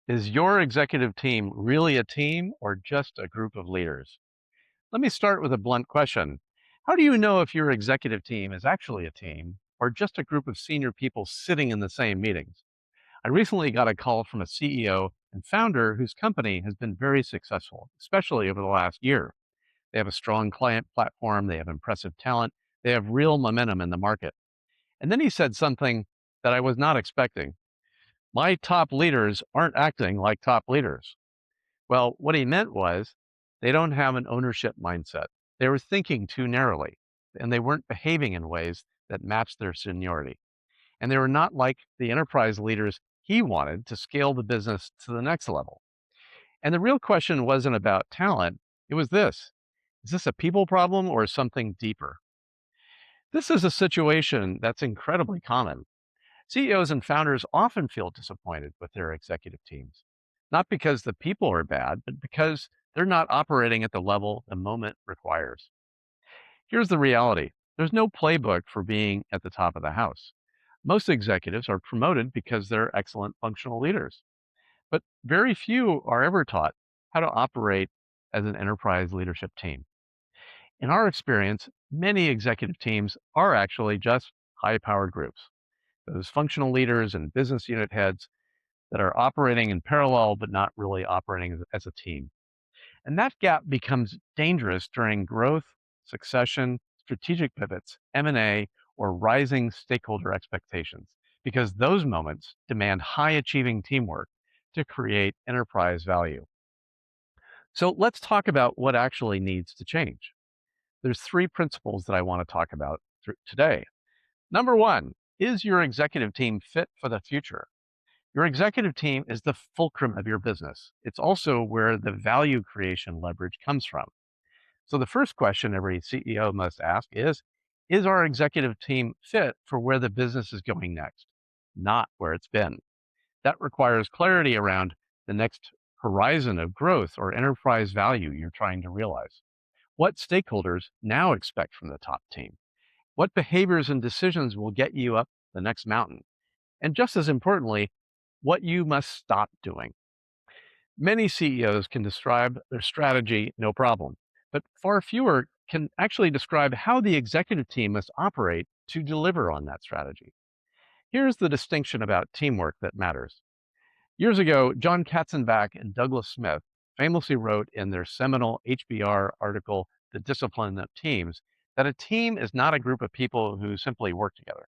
Is your executive team really a team or just a group of leaders? Let me start with a blunt question. How do you know if your executive team is actually a team or just a group of senior people sitting in the same meetings? I recently got a call from a CEO and founder whose company has been very successful, especially over the last year. They have a strong client platform, they have impressive talent, they have real momentum in the market. And then he said something that I was not expecting. My top leaders aren't acting like top leaders. Well, what he meant was they don't have an ownership mindset. They were thinking too narrowly, and they weren't behaving in ways that matched their seniority. And they were not like the enterprise leaders he wanted to scale the business to the next level. And the real question wasn't about talent, it was this: is this a people problem or something deeper? This is a situation that's incredibly common. CEOs and founders often feel disappointed with their executive teams, not because the people are bad, but because they're not operating at the level the moment requires. Here's the reality: there's no playbook for being at the top of the house. Most executives are promoted because they're excellent functional leaders, but very few are ever taught how to operate as an enterprise leadership team. In our experience, many executive teams are actually just high powered groups. Those functional leaders and business unit heads that are operating in parallel but not really operating as a team. And that gap becomes dangerous during growth, succession, strategic pivots, M&A, or rising stakeholder expectations, because those moments demand high achieving teamwork to create enterprise value. So let's talk about what actually needs to change. There's three principles that I want to talk about today. Number one, is your executive team fit for the future? Your executive team is the fulcrum of your business. It's also where the value creation leverage comes from. So the first question every CEO must ask is our executive team fit for where the business is going next, not where it's been? That requires clarity around the next horizon of growth or enterprise value you're trying to realize. What stakeholders now expect from the top team? What behaviors and decisions will get you up the next mountain? And just as importantly, what you must stop doing. Many CEOs can describe their strategy, no problem, but far fewer can actually describe how the executive team must operate to deliver on that strategy. Here's the distinction about teamwork that matters. Years ago, John Katzenbach and Douglas Smith famously wrote in their seminal HBR article, The Discipline of Teams, that a team is not a group of people who simply work together.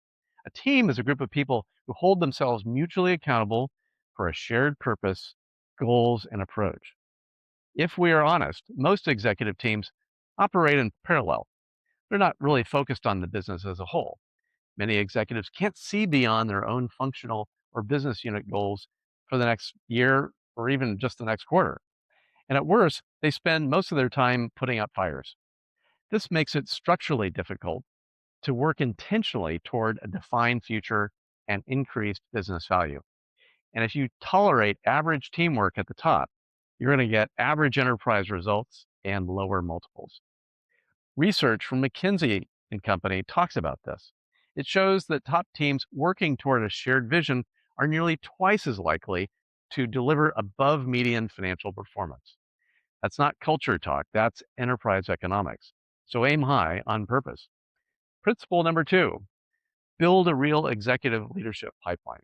A team is a group of people who hold themselves mutually accountable for a shared purpose, goals, and approach. If we are honest, most executive teams operate in parallel. They're not really focused on the business as a whole. Many executives can't see beyond their own functional or business unit goals for the next year or even just the next quarter. And at worst, they spend most of their time putting out fires. This makes it structurally difficult to work intentionally toward a defined future and increased business value. And if you tolerate average teamwork at the top, you're going to get average enterprise results and lower multiples. Research from McKinsey and Company talks about this. It shows that top teams working toward a shared vision are nearly twice as likely to deliver above median financial performance. That's not culture talk, that's enterprise economics. So aim high on purpose. Principle number two, build a real executive leadership pipeline.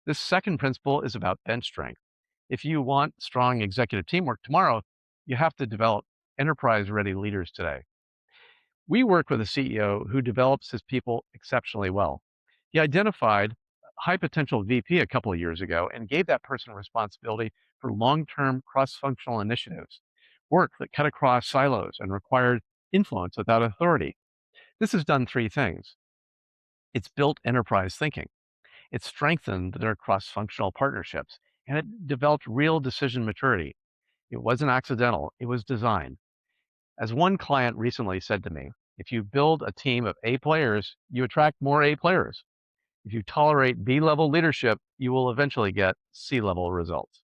This second principle is about bench strength. If you want strong executive teamwork tomorrow, you have to develop enterprise ready leaders today. We work with a CEO who develops his people exceptionally well. He identified a high potential VP a couple of years ago and gave that person responsibility for long term cross functional initiatives, work that cut across silos and required influence without authority. This has done three things: it's built enterprise thinking, it strengthened their cross functional partnerships, and it developed real decision maturity. It wasn't accidental, it was designed. As one client recently said to me, if you build a team of A players, you attract more A players. If you tolerate B level leadership, you will eventually get C level results.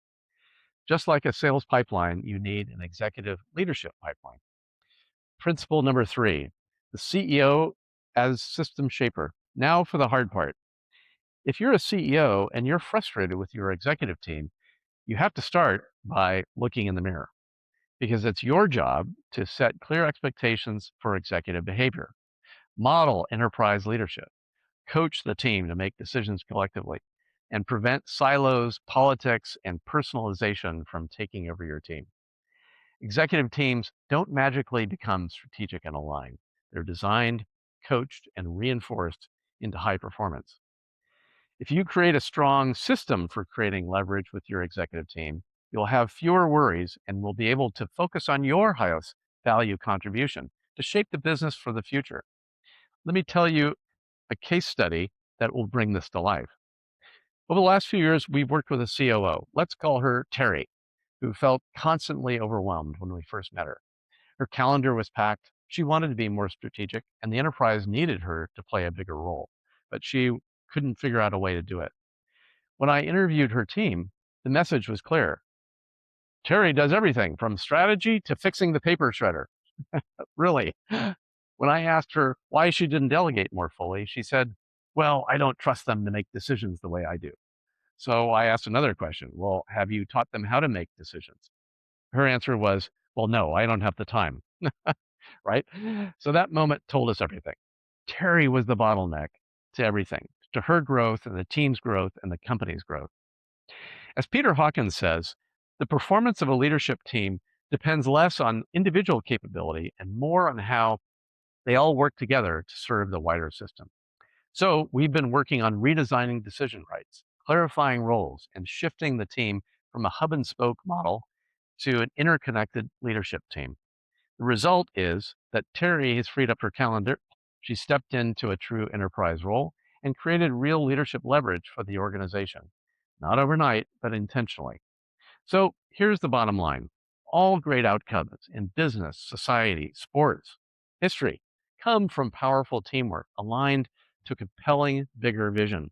Just like a sales pipeline, you need an executive leadership pipeline. Principle number three, the CEO as system shaper. Now for the hard part. If you're a CEO and you're frustrated with your executive team, You have to start by looking in the mirror because it's your job to set clear expectations for executive behavior, model enterprise leadership, coach the team to make decisions collectively, and prevent silos, politics, and personalization from taking over your team. Executive teams don't magically become strategic and aligned. They're designed, coached, and reinforced into high performance. If you create a strong system for creating leverage with your executive team, you'll have fewer worries and will be able to focus on your highest value contribution to shape the business for the future. Let me tell you a case study that will bring this to life. Over the last few years, we've worked with a COO. Let's call her Terry, who felt constantly overwhelmed when we first met her. Her calendar was packed. She wanted to be more strategic, and the enterprise needed her to play a bigger role, but she couldn't figure out a way to do it. When I interviewed her team, the message was clear. Terry does everything from strategy to fixing the paper shredder. Really. When I asked her why she didn't delegate more fully, she said, well, I don't trust them to make decisions the way I do. So I asked another question. Well, have you taught them how to make decisions? Her answer was, well, no, I don't have the time. Right? So that moment told us everything. Terry was the bottleneck to everything, to her growth and the team's growth and the company's growth. As Peter Hawkins says, the performance of a leadership team depends less on individual capability and more on how they all work together to serve the wider system. So we've been working on redesigning decision rights, clarifying roles, and shifting the team from a hub and spoke model to an interconnected leadership team. The result is that Terry has freed up her calendar. She stepped into a true enterprise role and created real leadership leverage for the organization. Not overnight, but intentionally. So here's the bottom line. All great outcomes in business, society, sports, history come from powerful teamwork aligned to a compelling, bigger vision.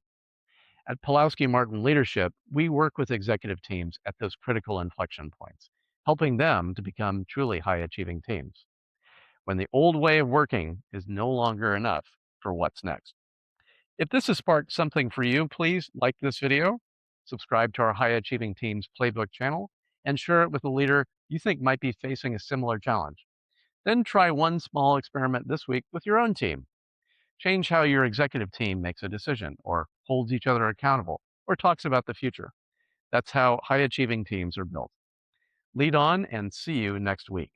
At Pulowski Martin Leadership, we work with executive teams at those critical inflection points, helping them to become truly high achieving teams when the old way of working is no longer enough for what's next. If this has sparked something for you, please like this video, subscribe to our High Achieving Teams Playbook channel, and share it with a leader you think might be facing a similar challenge. Then try one small experiment this week with your own team. Change how your executive team makes a decision, or holds each other accountable, or talks about the future. That's how high achieving teams are built. Lead on and see you next week.